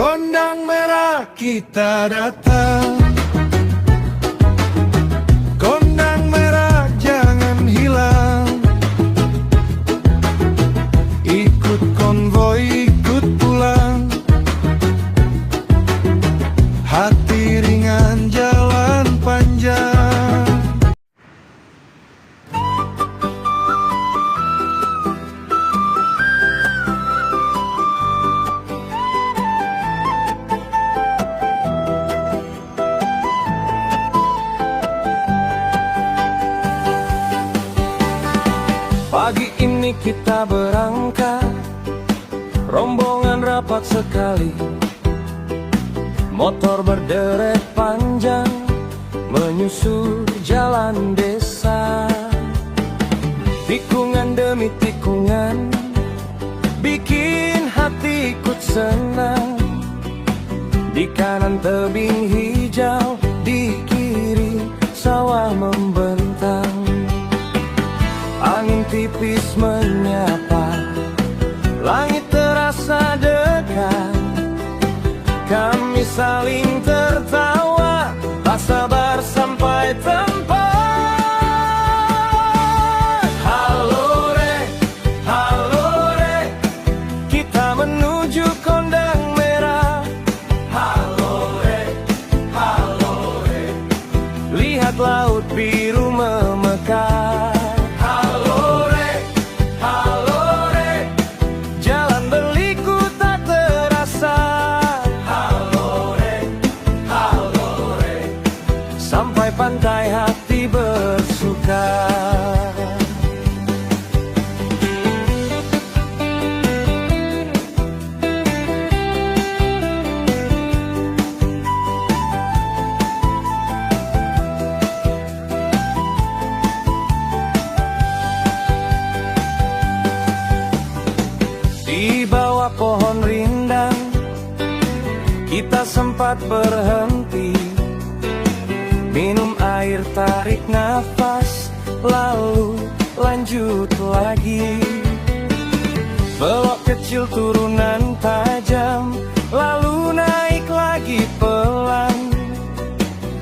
Kondang merah kita datang, kondang merah jangan hilang. Ikut konvoi, ikut pulang. Hati ringan jalan panjang. Pagi ini kita berangkat, rombongan rapat sekali. Motor berderet panjang, menyusur jalan desa. Tikungan demi tikungan, bikin hati ikut senang. Di kanan tebing hijau, di kiri sawah membentang. Angin tipis menyapa, langit terasa dekat. Kami saling tertawa, tak sabar sampai tempat. Halo re, kita menuju kondang merah. Halo re, lihat laut biru memekar. Sampai pantai hati bersuka. Di bawah pohon rindang, kita sempat berhenti, minum air, tarik nafas, lalu lanjut lagi. Belok kecil turunan tajam, lalu naik lagi pelan.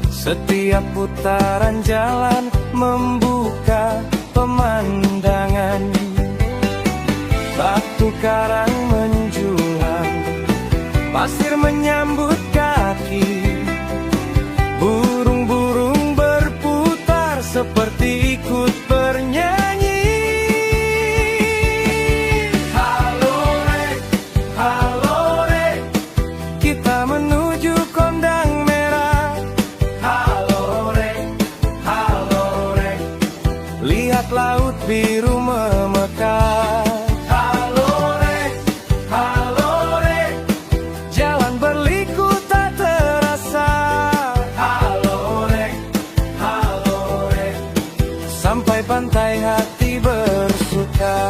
Setiap putaran jalan membuka pemandangan. Batu karang menjulang, pasir menyambut kaki. Burung-burung berputar seperti ikut bernyanyi. Halo re, kita menuju kondang merah. Halo re, lihat laut biru memekar. Halo re, jalan berliku tak terasa. Sampai pantai hati bersuka.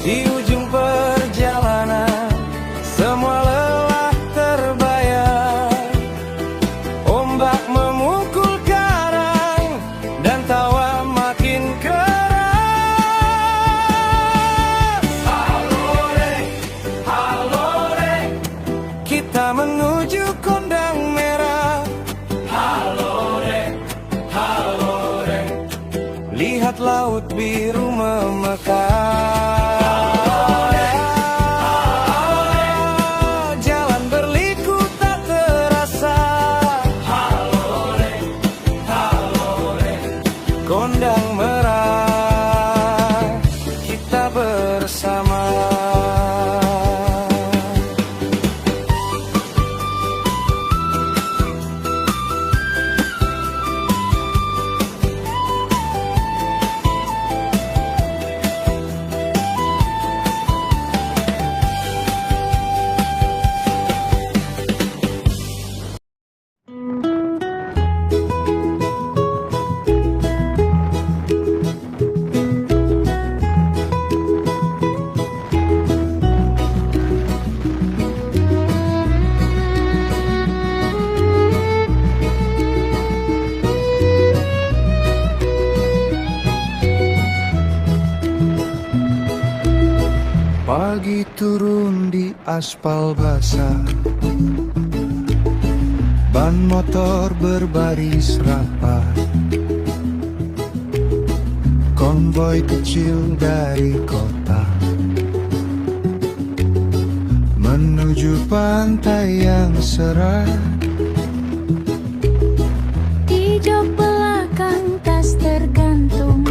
Di ujung perjalanan, semua lelah terbayar. Ombak memukul karang, dan tawa makin keras. Halo re, kita menuju kondang merah. Halo re, lihat laut biru memekar. Jalan berliku tak terasa. Halo re, kondang merah kita bersama. turun di aspal basah. Ban motor berbaris rapat. Konvoi kecil dari kota menuju pantai yang cerah. Di jok belakang tas tergantung,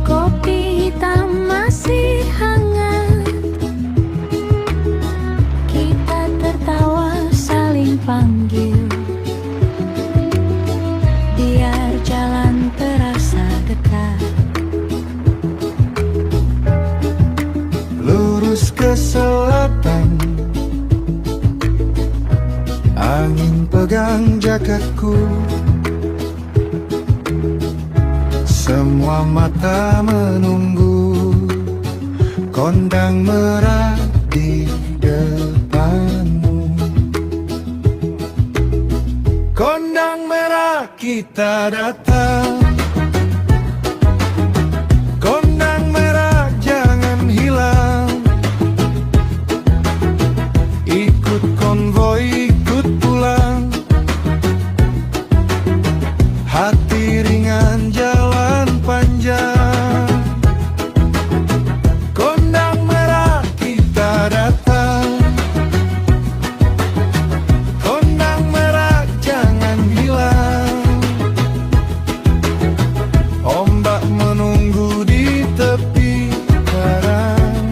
kopi hitam masih hangat. Kita tertawa saling panggil, biar jalan terasa dekat. Lurus ke selatan, angin pegang jaketku. Semua mata menunggu, kondang merah di depanmu. Kondang merah kita datang. Kondang merah jangan hilang. Ikut konvoi, ikut pulang. Hati ringan jalan panjang. Kondang merah kita datang. Kondang merah jangan hilang. Ombak menunggu di tepi karang.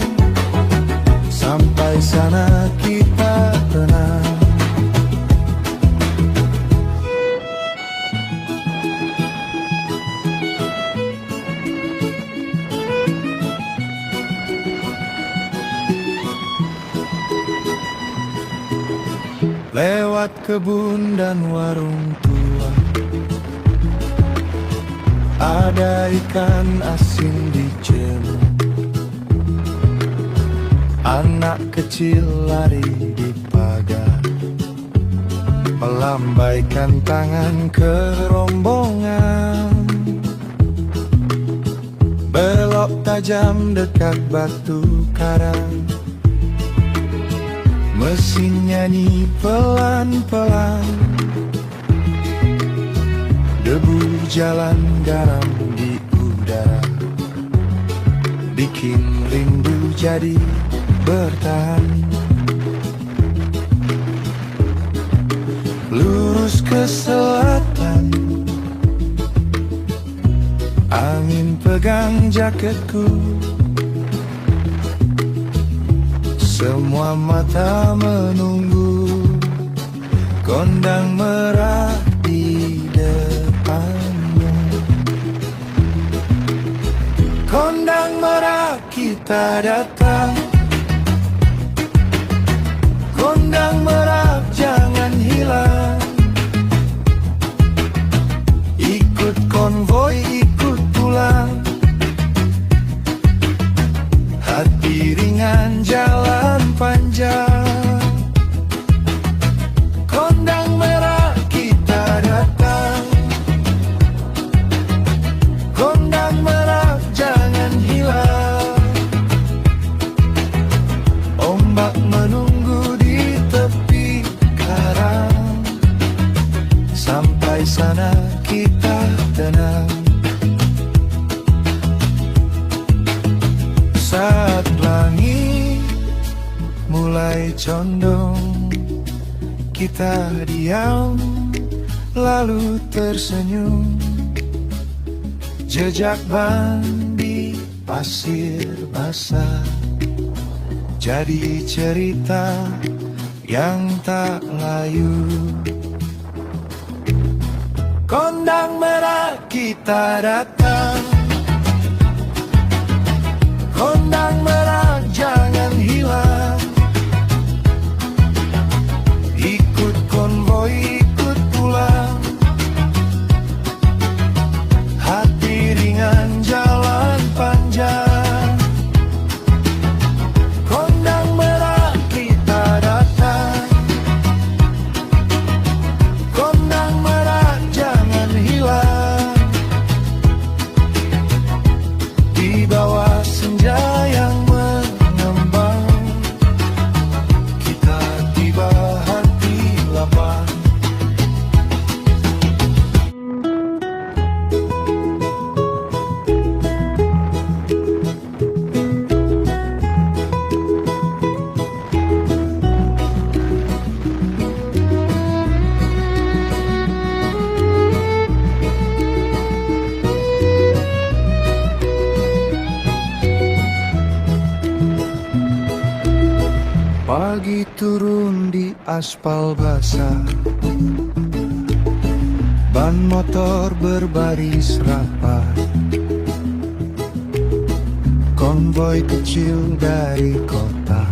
Sampai sana kita tenang. Lewat kebun dan warung tua, ada ikan asin dicelup. Anak kecil lari di pagar, melambaikan tangan ke rombongan. Belok tajam dekat batu karang, mesin nyanyi pelan-pelan. Debu jalan garam di udara, bikin rindu jadi bertahan. Lurus ke selatan, angin pegang jaketku. Semua mata menunggu, kondang merah di depanmu. Kondang merah kita datang. Kondang merah jangan hilang. Ikut konvoi, ikut pulang. Hati ringan jalan panjang. Kondang merah kita datang. Kondang merah jangan hilang. Ombak menunggu di tepi karang. Sampai sana kita tenang. Saat langit mulai condong, kita diam lalu tersenyum. Jejak ban di pasir basah jadi cerita yang tak layu. Kondang merah kita datang. Kondang merah jangan hilang. Ikut konvoi, ikut pulang. Hati ringan jalan panjang. Kondang merah kita datang. Kondang merah jangan hilang. Pagi turun di aspal basah, ban motor berbaris rapat, konvoi kecil dari kota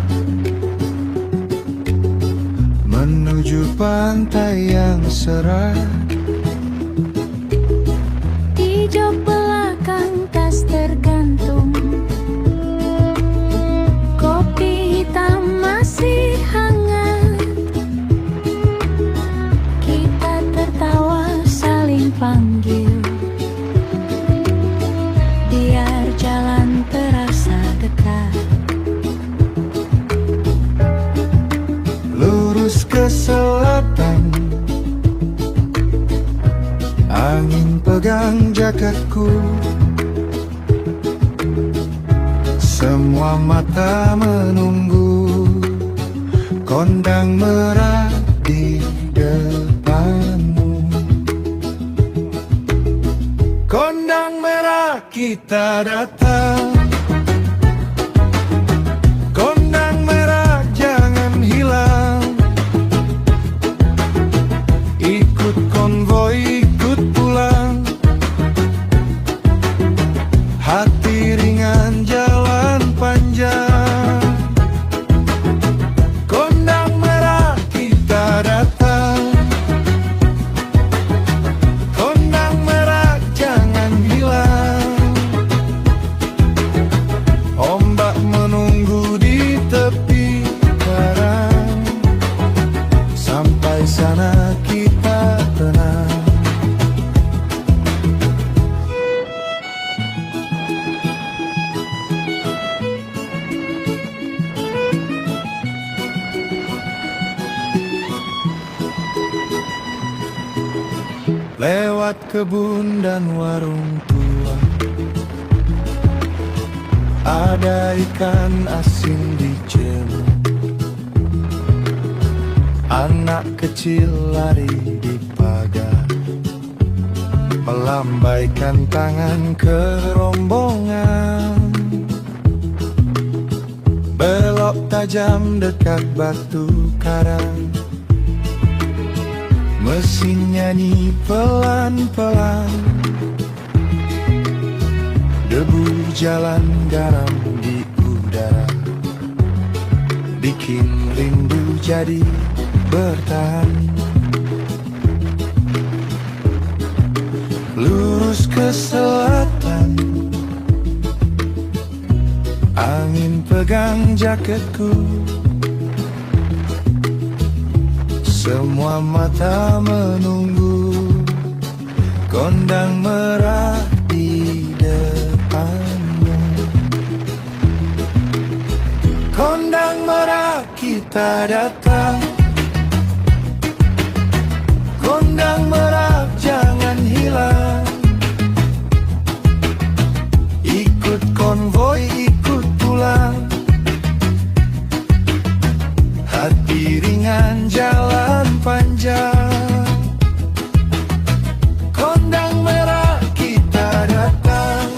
menuju pantai yang cerah. Di jok belakang tas tergantung, kopi hitam masih hangat. Kita tertawa saling panggil, biar jalan terasa dekat. Lurus ke selatan, angin pegang jaketku, semua mata menunggu, kondang merah di depanmu. Kondang merah kita datang, kondang merah jangan hilang, ikut konvoi ikut pulang, hati ringan jalan panjang. Kondang merah kita datang, kondang merah jangan hilang, ombak menunggu di tepi karang, sampai sana kita tenang. Lewat kebun dan warung tua, ada ikan asin dijemur, anak kecil lari di pagar, melambaikan tangan ke rombongan. Belok tajam dekat batu karang, mesin nyanyi pelan-pelan, debu jalan garam di udara, bikin rindu jadi bertahan. Lurus ke selatan, angin pegang jaketku, semua mata menunggu, kondang merah di depanmu. Kondang merah kita datang, kondang merah jangan hilang, ikut konvoi ikut pulang, hati ringan jalan panjang. Kondang merah kita datang,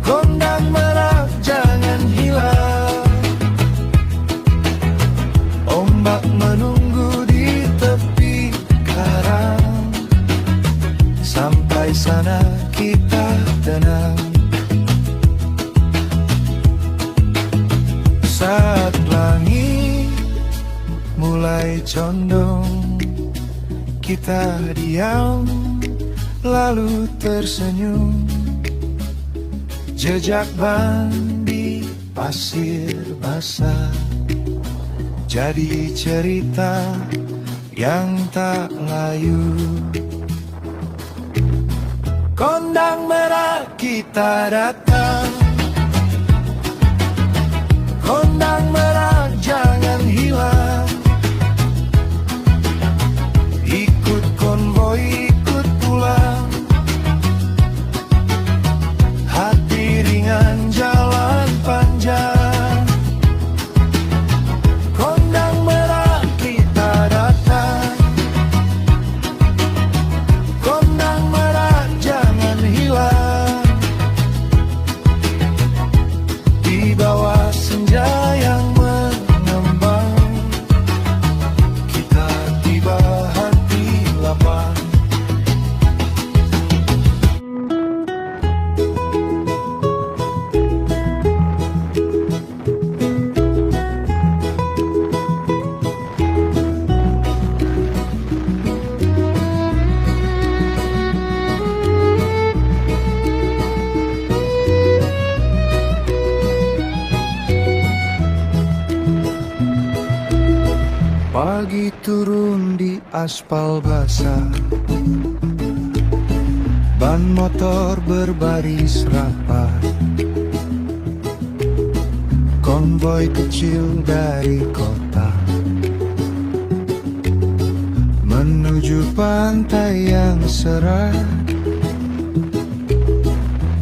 kondang merah jangan hilang, ombak menunggu di tepi karang, sampai sana kita tenang. Saat langit mulai condong, kita diam lalu tersenyum, jejak ban di pasir basah jadi cerita yang tak layu. Kondang merah kita datang, kondang merah jangan hilang, ikut konvoi ikut pulang, hati ringan jalan panjang. Kondang merah kita datang, kondang merah jangan hilang, pagi turun di aspal basah, ban motor berbaris rapat, konvoi kecil dari kota menuju pantai yang cerah.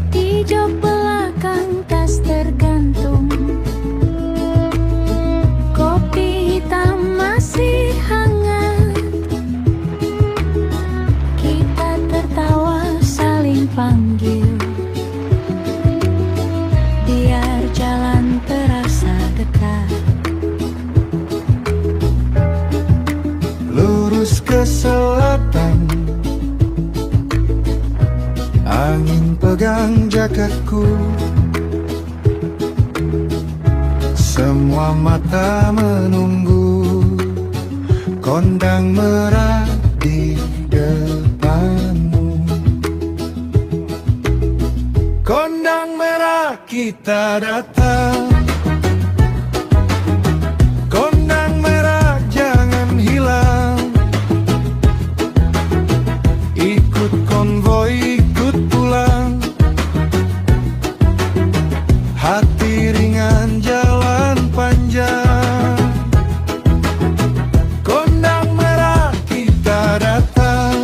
Di jok belakang tas tergantung, kopi hitam masih hangat. Kita tertawa saling panggil, biar jalan terasa dekat. Lurus ke selatan, angin pegang jaketku, semua mata menunggu, kondang merah di depanmu. Kondang merah kita datang, kondang merah jangan hilang. Ikut konvoi, ikut pulang, hati ringan jalan panjang. Kondang merah kita datang,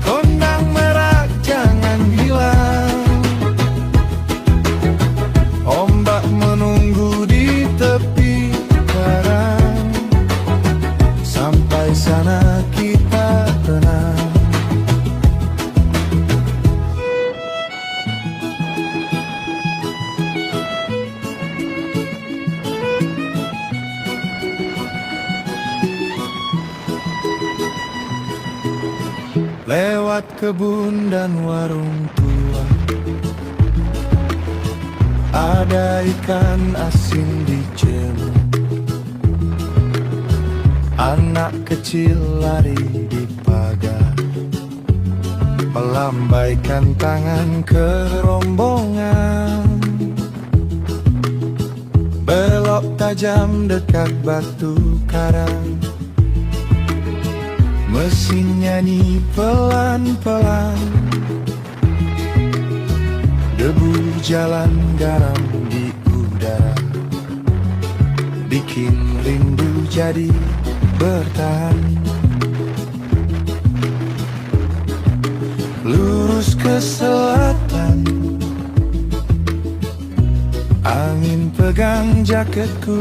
kondang merah jangan hilang. Ombak menunggu di tepi karang, sampai sana kita tenang. Lewat kebun dan warung tua, ada ikan asin dicelup, anak kecil lari di pagar, melambaikan tangan ke rombongan. Belok tajam dekat batu karang, mesin nyanyi pelan-pelan, debu jalan garam di udara, bikin rindu jadi bertahan. Lurus ke selatan, angin pegang jaketku,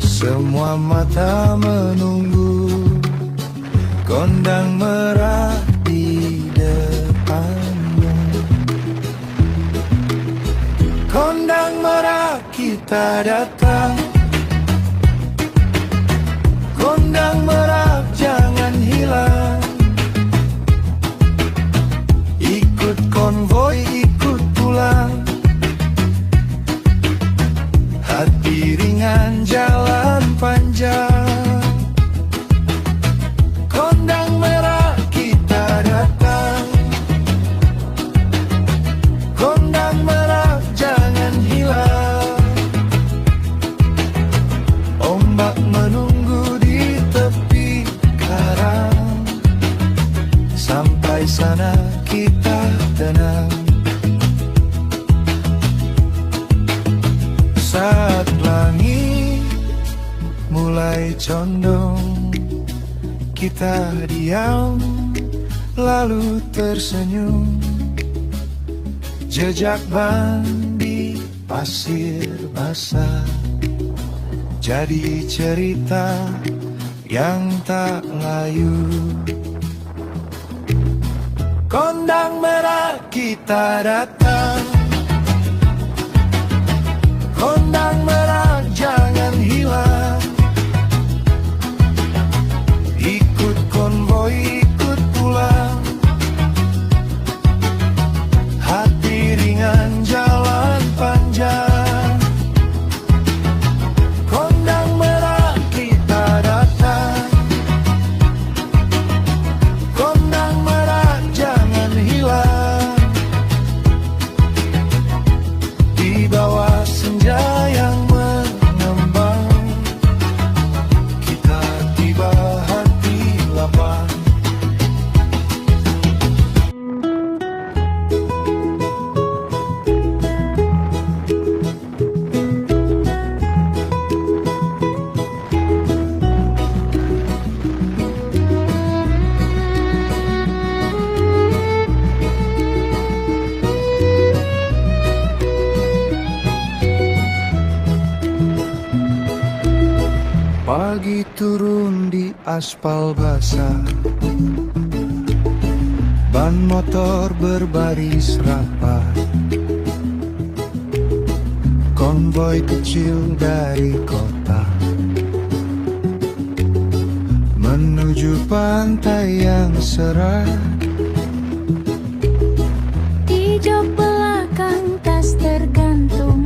semua mata menunggu, kondang merah di depanmu. Kondang merah kita datang, kondang merah jangan hilang. Ikut konvoi, ikut pulang, hati ringan jalan panjang. Kondang merah kita datang, kondang merah jangan hilang. Ombak menunggu di tepi karang, sampai sana kita tenang. Saat langit mulai condong, kita diam lalu tersenyum. Jejak ban di pasir basah, jadi cerita yang tak layu. Kondang merah kita datang, kondang merah jangan hilang. Ikut konvoi, ikut pulang, hati ringan jalan panjang. Kondang merah kita datang, kondang merah jangan hilang. Di bawah senja yang Hujan turun di aspal basah, ban motor berbaris rapat, konvoi kecil dari kota menuju pantai yang cerah. Di jok belakang tas tergantung,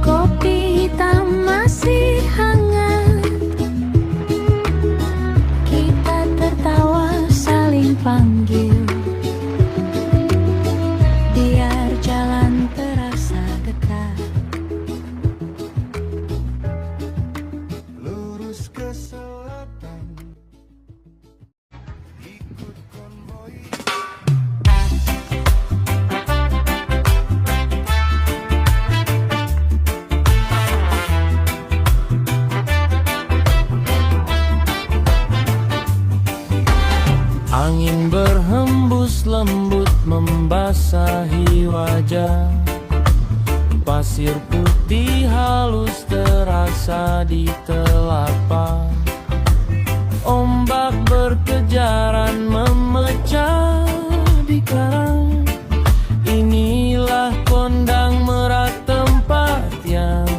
kopi hitam masih hangat. Kita tertawa saling panggil, biar jalan terasa dekat. Lurus ke selatan, ikut konvoi. Angin berhembus lembut membasahi wajah. Pasir putih halus terasa di telapak. Ombak berkejaran memecah di karang. Inilah Kondang Merak, tempat yang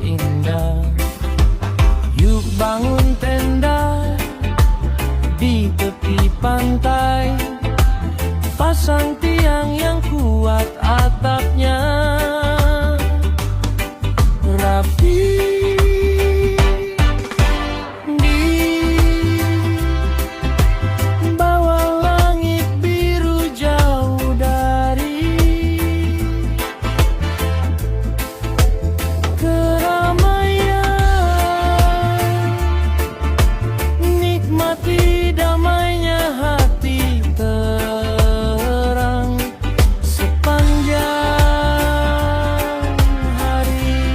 indah. Yuk bangun tenda di tepi pantai, pasang tiang yang kuat atapnya rapi. Di bawah langit biru jauh dari keramaian, nikmati damainya hati terang sepanjang hari.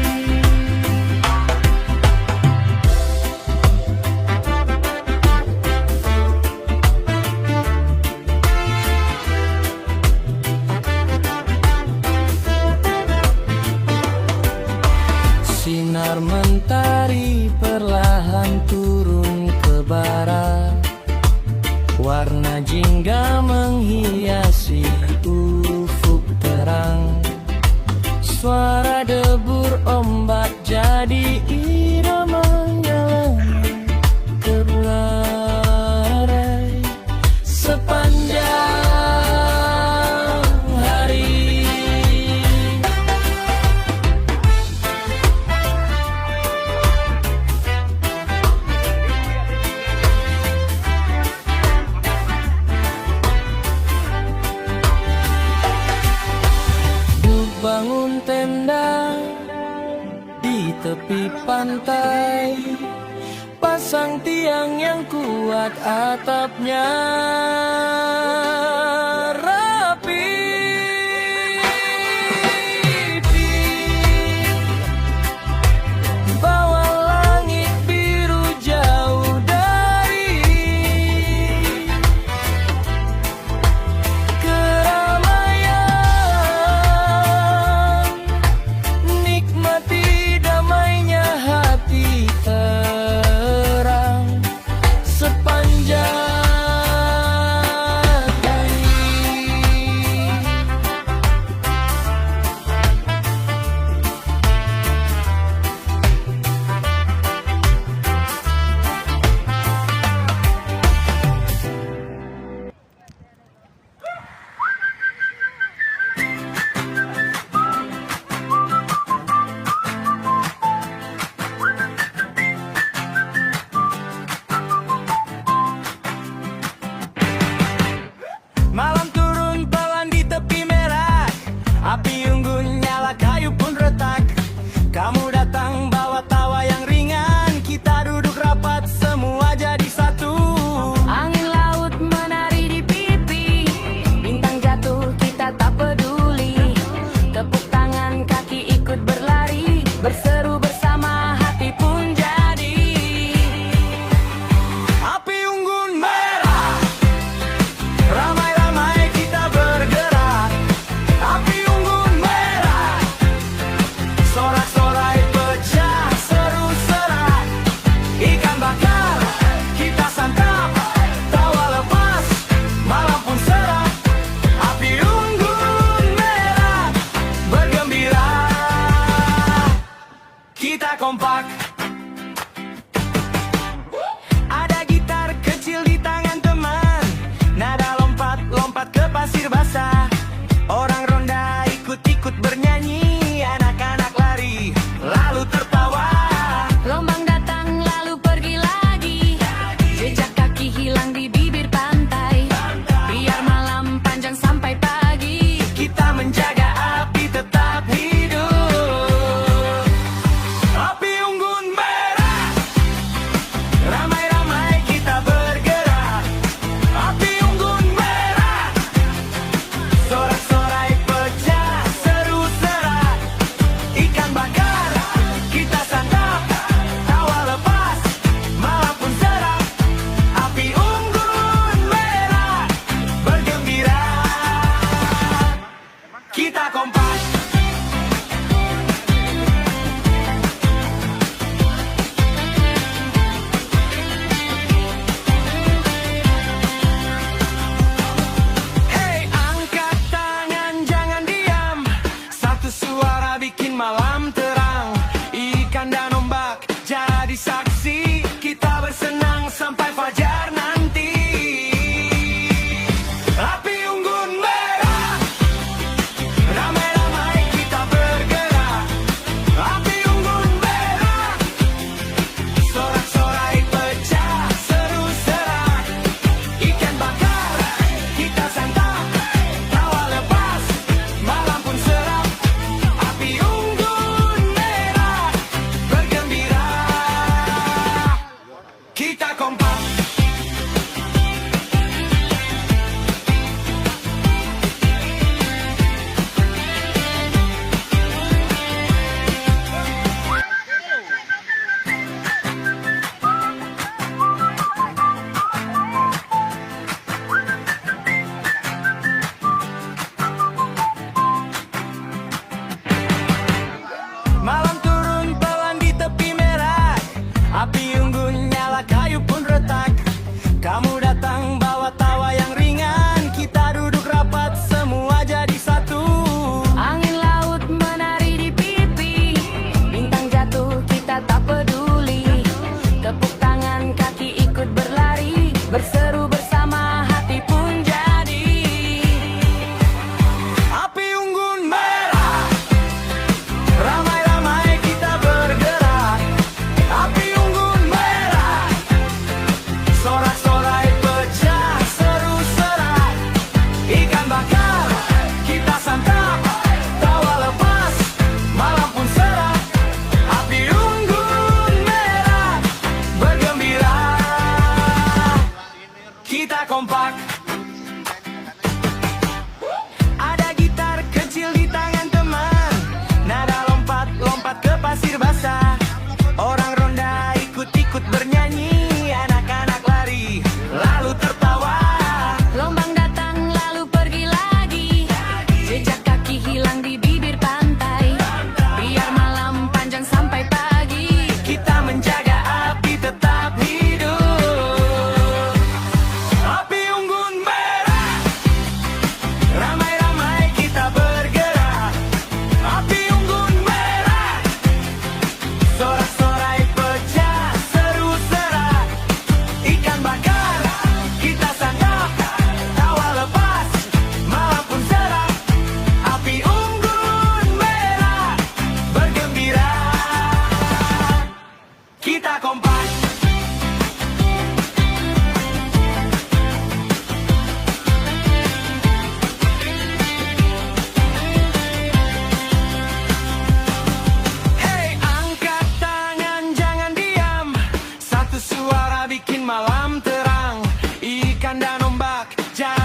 Sinar mentari perlahan turun ke barat. Warna jingga menghiasi ufuk terang. Suara debur ombak jadi irama nyalanya terbelarai sepanjang hari. Bangun tenda di tepi pantai, pasang tiang yang kuat atapnya rapi. Bawah langit biru jauh dari keramaian, nikmati damainya hati terang sepanjang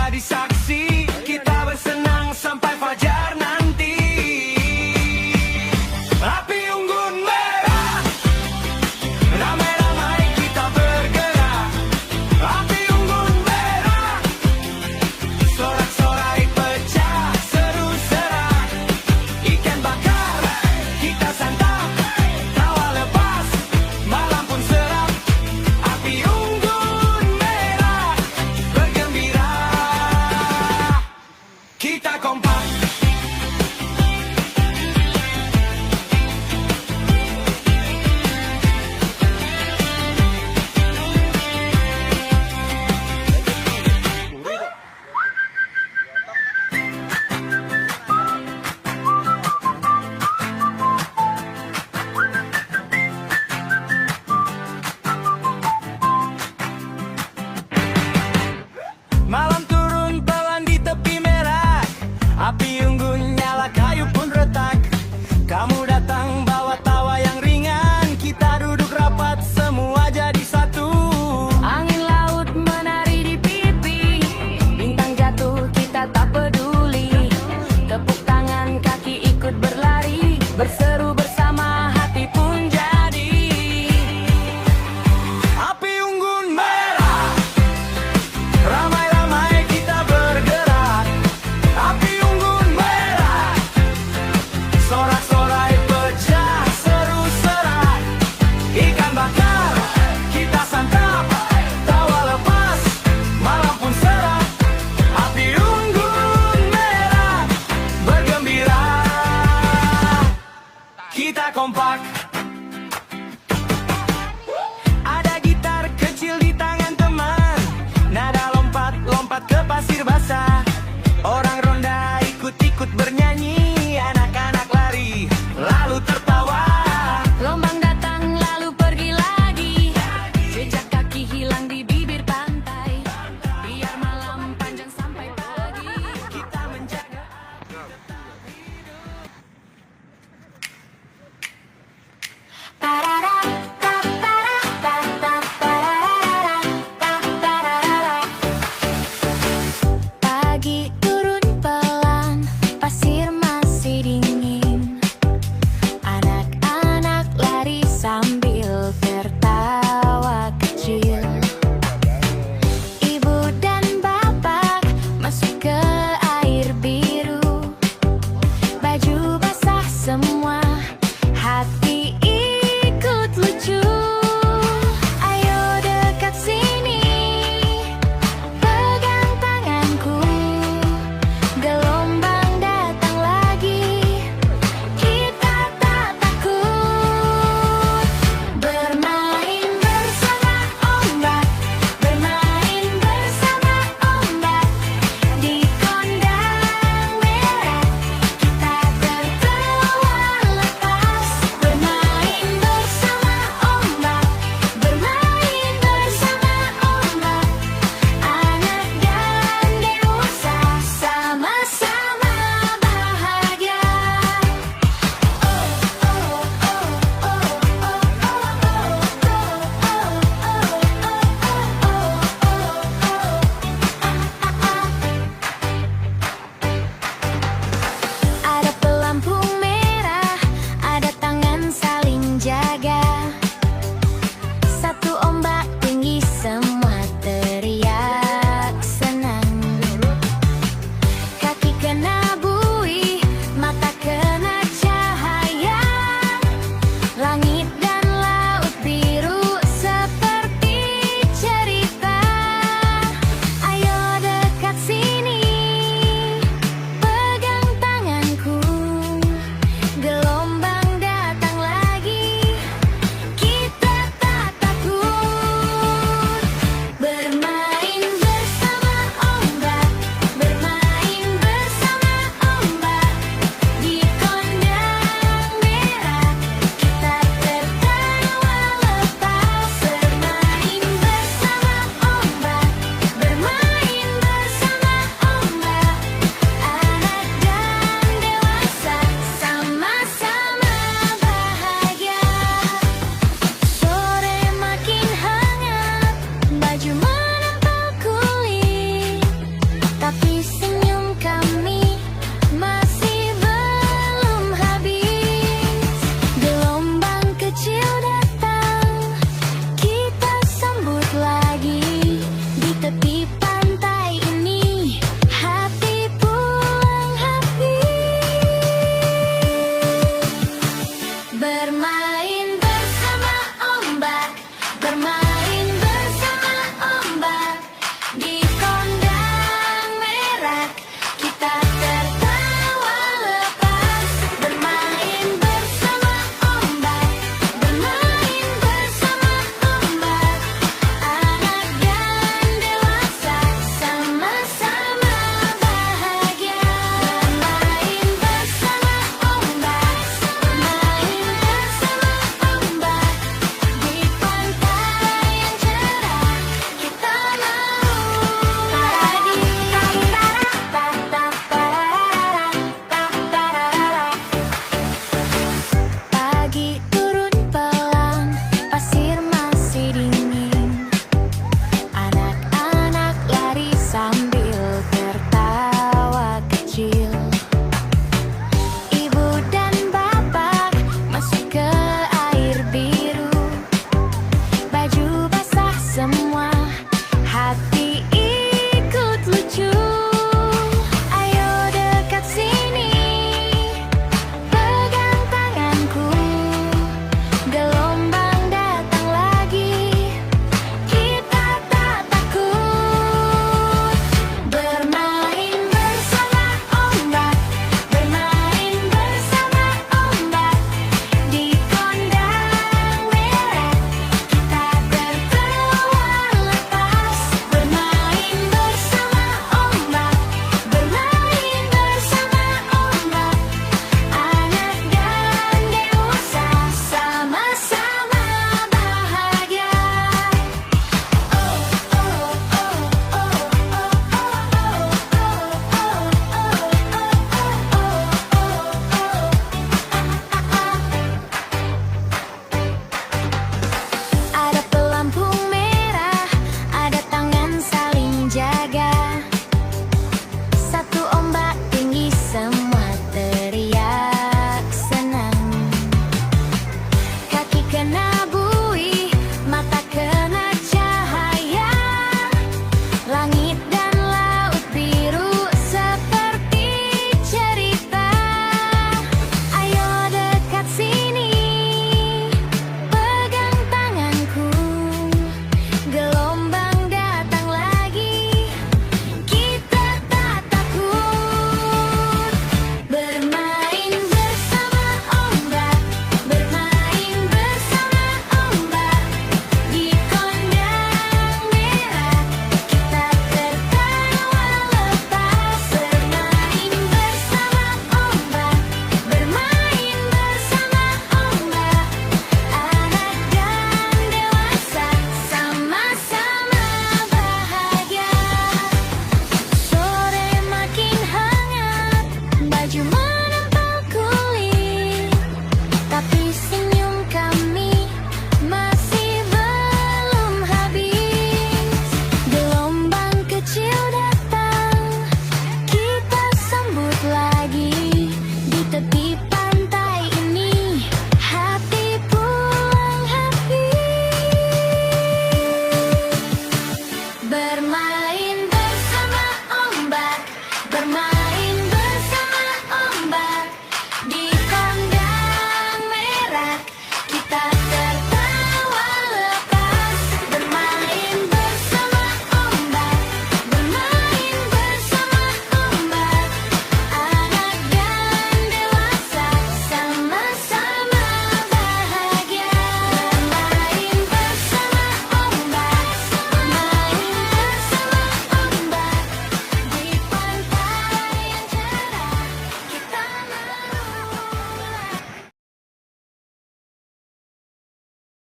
jadi saksi, kita bersenang sampai fajar nanti. Api unggun merah, ramai-ramai kita bergerak. Api unggun merah, sorak-sorai pecah, seru-serak. Ikan bakar, kita santap, tawa lepas, malam pun serap. Api unggun merah, bergembira, kita kompak. Malam turun pelan di tepi merah, api unggun nyala kayu pun retak. Kamu datang bawa tawa yang ringan, kita duduk rapat semua jadi satu. Angin laut menari di pipi, bintang jatuh kita tak peduli. Tepuk tangan kaki ikut berlari, berseru bersama hati pun jadi. Api unggun merah, ramai-ramai kita bergerak. Api unggun merah, sorak-sorai pecah, seru-serak. Ikan bakar, kita santap, tawa lepas, malam pun serap. Api unggun merah, bergembira, kita kompak. Ada gitar kecil di tangan teman, nada lompat-lompat ke pasir basah. Orang ronda ikut-ikut bernyanyi, anak-anak lari lalu tertawa. Gelombang datang lalu pergi lagi, jejak kaki hilang di bibir pantai. Biar malam panjang sampai pagi, Kita menjaga pagi